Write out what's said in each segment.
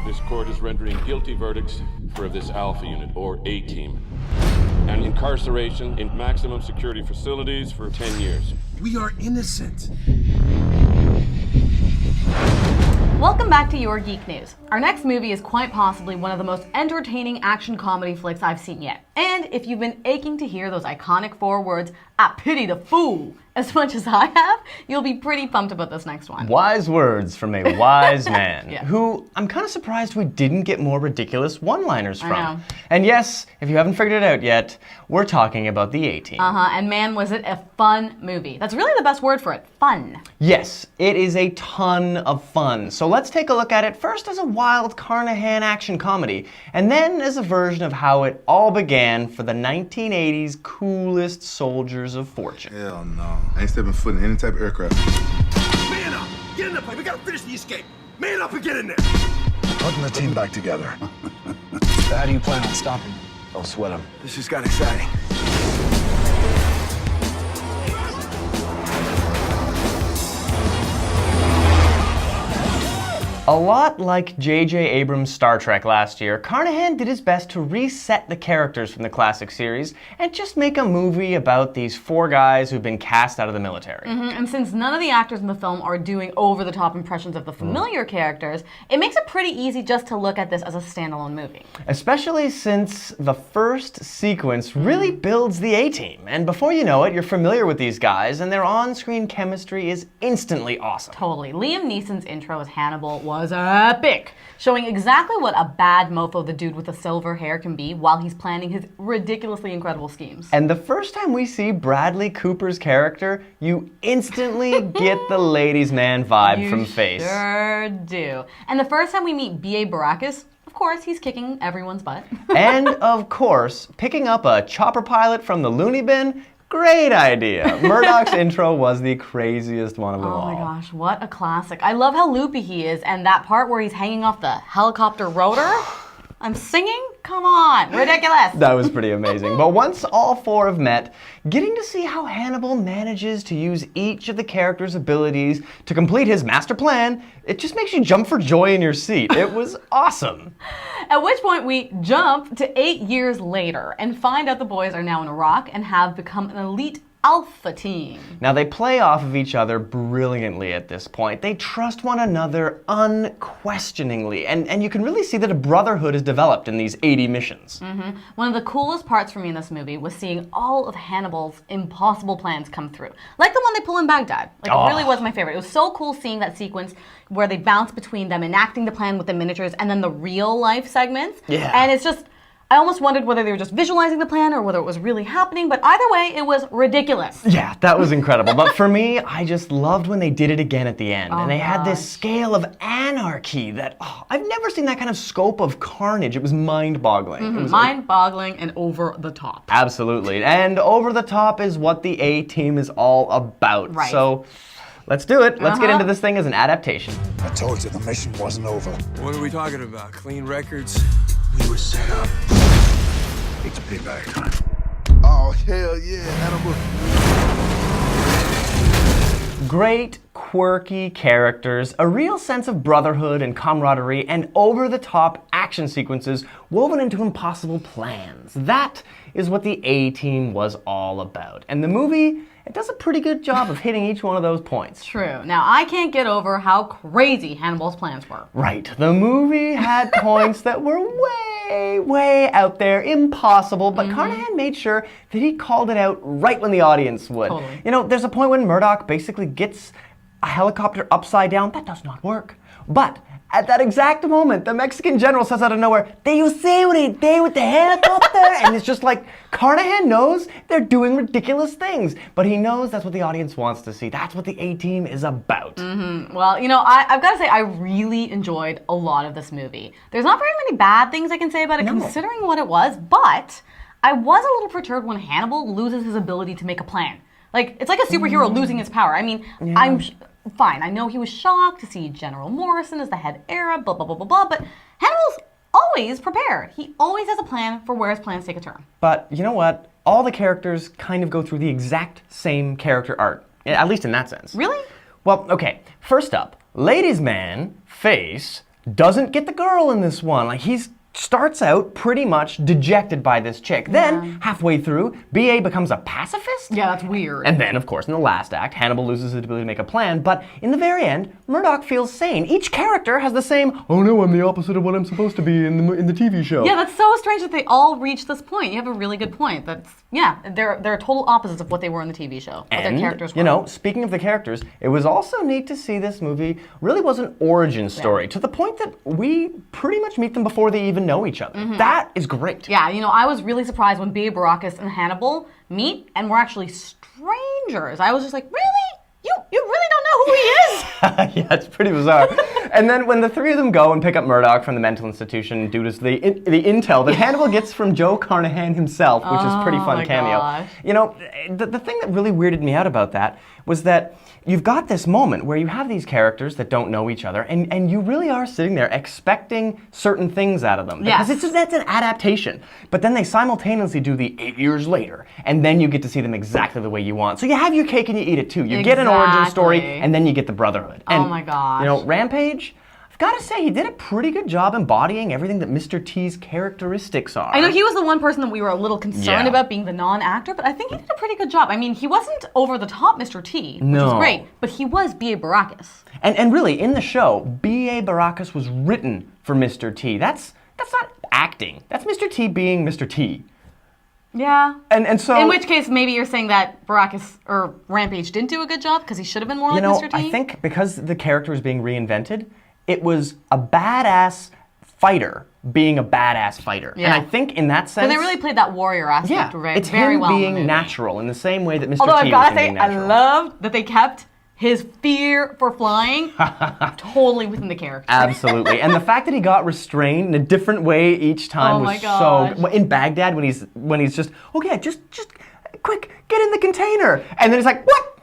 This court is rendering guilty verdicts for this Alpha Unit, or A-Team, and incarceration in maximum security facilities for 10 years. We are innocent. Welcome back to Your Geek News. Our next movie is quite possibly one of the most entertaining action comedy flicks I've seen yet. And if you've been aching to hear those iconic 4 words, "I pity the fool," as much as I have, you'll be pretty pumped about this next one. Wise words from a wise man, Yeah. who I'm kind of surprised we didn't get more ridiculous one-liners from. I know. And yes, if you haven't figured it out yet, we're talking about the A-Team. And man, was it a fun movie. That's really the best word for it, fun. Yes, it is a ton of fun. So let's take a look at it first as a wild Carnahan action comedy, and then as a version of how it all began for the 1980s coolest soldiers of fortune. Hell no. I ain't stepping foot in any type of aircraft. Man up! Get in the plane. We gotta finish the escape. Man up and get in there. Putting the team back together. So how do you plan on stopping him? Don't sweat him. This just got exciting. A lot like J.J. Abrams' Star Trek last year, Carnahan did his best to reset the characters from the classic series and just make a movie about these 4 guys who've been cast out of the military. And since none of the actors in the film are doing over-the-top impressions of the familiar characters, it makes it pretty easy just to look at this as a standalone movie. Especially since the first sequence really builds the A-Team. And before you know it, you're familiar with these guys, and their on-screen chemistry is instantly awesome. Totally. Liam Neeson's intro as Hannibal was epic, showing exactly what a bad mofo the dude with the silver hair can be while he's planning his ridiculously incredible schemes. And the first time we see Bradley Cooper's character, you instantly get the ladies' man vibe from Face. Sure do. And the first time we meet B.A. Baracus, of course, he's kicking everyone's butt. And of course, picking up a chopper pilot from the loony bin, great idea. Murdoch's intro was the craziest one of them all. Oh my gosh, what a classic. I love how loopy he is, and that part where he's hanging off the helicopter rotor. I'm singing? Come on, ridiculous. That was pretty amazing. But once all 4 have met, getting to see how Hannibal manages to use each of the characters' abilities to complete his master plan, it just makes you jump for joy in your seat. It was awesome. At which point we jump to 8 years later and find out the boys are now in Iraq and have become an elite Alpha team. Now they play off of each other brilliantly at this point. They trust one another unquestioningly, and you can really see that a brotherhood is developed in these 80 missions. One of the coolest parts for me in this movie was seeing all of Hannibal's impossible plans come through. Like the one they pull in Baghdad. Like, it really was my favorite. It was so cool seeing that sequence where they bounce between them enacting the plan with the miniatures and then the real life segments. Yeah. And it's just, I almost wondered whether they were just visualizing the plan or whether it was really happening, but either way, it was ridiculous. Yeah, that was incredible. But for me, I just loved when they did it again at the end. Oh, and they had this gosh. scale of anarchy that, I've never seen that kind of scope of carnage. It was mind-boggling. It was Mind-boggling and over the top. Absolutely. And over the top is what the A-Team is all about. Right. So let's do it. Let's get into this thing as an adaptation. I told you the mission wasn't over. What are we talking about? Clean records? We were set up. It's payback time. Oh, hell yeah, Hannibal. Great, quirky characters, a real sense of brotherhood and camaraderie, and over-the-top action sequences woven into impossible plans. That is what the A-Team was all about. And the movie, it does a pretty good job of hitting each one of those points. True. Now, I can't get over how crazy Hannibal's plans were. Right. The movie had points that were way out there, impossible, but Carnahan made sure that he called it out right when the audience would. Totally. You know, there's a point when Murdoch basically gets a helicopter upside down. That does not work. But at that exact moment, the Mexican general says out of nowhere, "Do you see what he did with the helicopter?" And it's just like, Carnahan knows they're doing ridiculous things, but he knows that's what the audience wants to see. That's what the A-Team is about. Well, you know, I've got to say, I really enjoyed a lot of this movie. There's not very many bad things I can say about it, considering what it was, but I was a little perturbed when Hannibal loses his ability to make a plan. Like, it's like a superhero losing his power. I mean, fine, I know he was shocked to see General Morrison as the head Arab, blah, blah, blah, blah, blah, but Hannibal's always prepared. He always has a plan for where his plans take a turn. But you know what? All the characters kind of go through the exact same character arc, at least in that sense. Really? Well, okay, first up, ladies' man, Face, doesn't get the girl in this one. Like, he's starts out pretty much dejected by this chick. Then, halfway through, B.A. becomes a pacifist? Yeah, that's weird. And then, of course, in the last act, Hannibal loses his ability to make a plan, but in the very end, Murdoch feels sane. Each character has the same, oh no, I'm the opposite of what I'm supposed to be in the TV show. Yeah, that's so strange that they all reach this point. You have a really good point. They're total opposites of what they were in the TV show. What their characters were. You know, speaking of the characters, it was also neat to see this movie really was an origin story, to the point that we pretty much meet them before they even know each other. That is great. Yeah, you know, I was really surprised when B.A. Baracus and Hannibal meet and we're actually strangers. I was just like, really? You really don't know who he is? Yeah, it's pretty bizarre. And then when the three of them go and pick up Murdoch from the mental institution due to the intel that Hannibal gets from Joe Carnahan himself, which is a pretty fun cameo. Gosh. You know, the thing that really weirded me out about that was that you've got this moment where you have these characters that don't know each other, and you really are sitting there expecting certain things out of them. Because that's an adaptation. But then they simultaneously do the 8 years later, and then you get to see them exactly the way you want. So you have your cake and you eat it too. You get an origin story, and then you get the brotherhood. And, oh my gosh. You know, Rampage, I've got to say, he did a pretty good job embodying everything that Mr. T's characteristics are. I know he was the one person that we were a little concerned about being the non-actor, but I think he did a pretty good job. I mean, he wasn't over the top Mr. T, which was great, but he was B.A. Baracus. And really, in the show, B.A. Baracus was written for Mr. T. That's not acting. That's Mr. T being Mr. T. Yeah. And so, in which case, maybe you're saying that Baracus or Rampage didn't do a good job because he should have been more like Mr. T? I think because the character was being reinvented, it was a badass fighter being a badass fighter. Yeah. And I think in that sense... But they really played that warrior aspect it's very him well in the being movie. natural in the same way that Mr. Although T I've got to was say, being natural. I loved that they kept his fear for flying totally within the character. Absolutely. And the fact that he got restrained in a different way each time was so... In Baghdad, when he's just, okay, just quick, get in the container. And then he's like, what?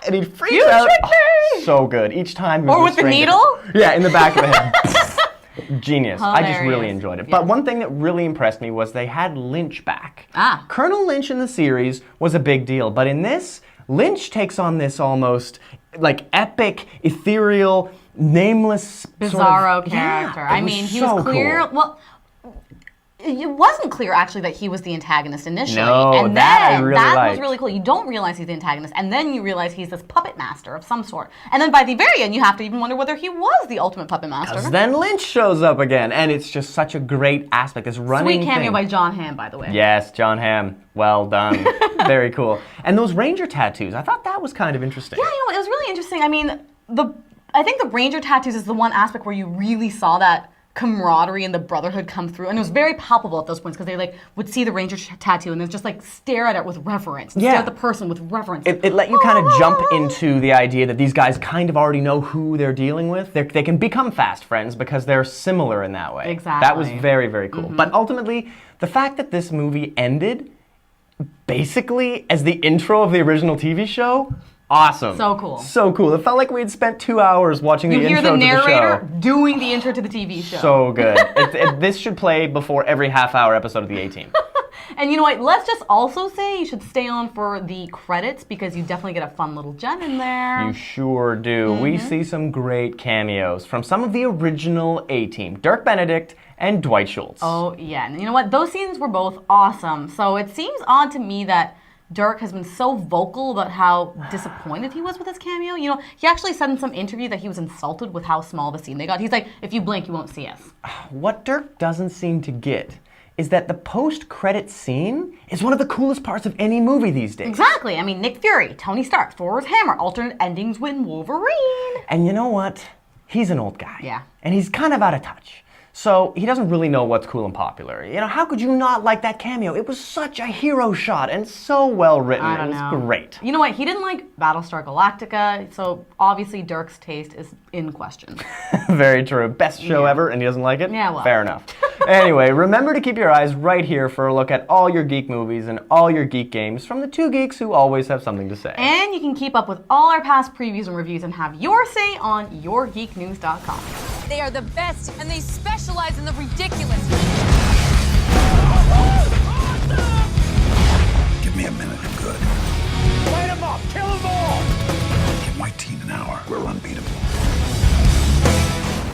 And he freaks out. Oh, so good. Each time he was Or with the restrained. needle? Yeah, in the back of the head. Genius. I just really Hilarious. enjoyed it. Yeah. But one thing that really impressed me was they had Lynch back. Colonel Lynch in the series was a big deal, but in this, Lynch takes on this almost like epic, ethereal, nameless Bizarro character. character. I mean, he was clear. Cool. Well, it wasn't clear actually that he was the antagonist initially. No, and that I then really that liked. was really cool. You don't realize he's the antagonist, and then you realize he's this puppet master of some sort. And then by the very end, you have to even wonder whether he was the ultimate puppet master. Because then Lynch shows up again, and it's just such a great aspect. This running Sweet cameo thing. by John Hamm, by the way. Yes, John Hamm. Well done. Very cool. And those Ranger tattoos, I thought that was kind of interesting. Yeah, you know, it was really interesting. I mean, I think the Ranger tattoos is the one aspect where you really saw that camaraderie and the brotherhood come through, and it was very palpable at those points because they like would see the Ranger tattoo and then just like stare at it with reverence. Stare at the person with reverence. It let you kind of jump into the idea that these guys kind of already know who they're dealing with. They can become fast friends because they're similar in that way. Exactly. That was very, very cool. But ultimately, the fact that this movie ended basically as the intro of the original TV show, awesome. So cool. So cool. It felt like we had spent 2 hours watching the intro to the show. You hear the narrator doing the intro to the TV show. So good. This should play before every half-hour episode of the A-Team. And you know what? Let's just also say you should stay on for the credits because you definitely get a fun little gem in there. You sure do. We see some great cameos from some of the original A-Team. Dirk Benedict and Dwight Schultz. Oh, yeah. And you know what? Those scenes were both awesome. So it seems odd to me that Dirk has been so vocal about how disappointed he was with his cameo. You know, he actually said in some interview that he was insulted with how small the scene they got. He's like, if you blink, you won't see us. What Dirk doesn't seem to get is that the post-credit scene is one of the coolest parts of any movie these days. Exactly. I mean, Nick Fury, Tony Stark, Thor's hammer, alternate endings with Wolverine. And you know what? He's an old guy. Yeah. And he's kind of out of touch. So he doesn't really know what's cool and popular. You know, how could you not like that cameo? It was such a hero shot and so well written. I don't It was know. great. You know what? He didn't like Battlestar Galactica, so obviously Dirk's taste is in question. Very true. Best show ever, and he doesn't like it? Yeah, well. Fair enough. Anyway, remember to keep your eyes right here for a look at all your geek movies and all your geek games from the two geeks who always have something to say. And you can keep up with all our past previews and reviews and have your say on yourgeeknews.com. They are the best, and they specialize in the ridiculous. Give me a minute, I'm good. Light them up! Kill them all! Give my team an hour. We're unbeatable.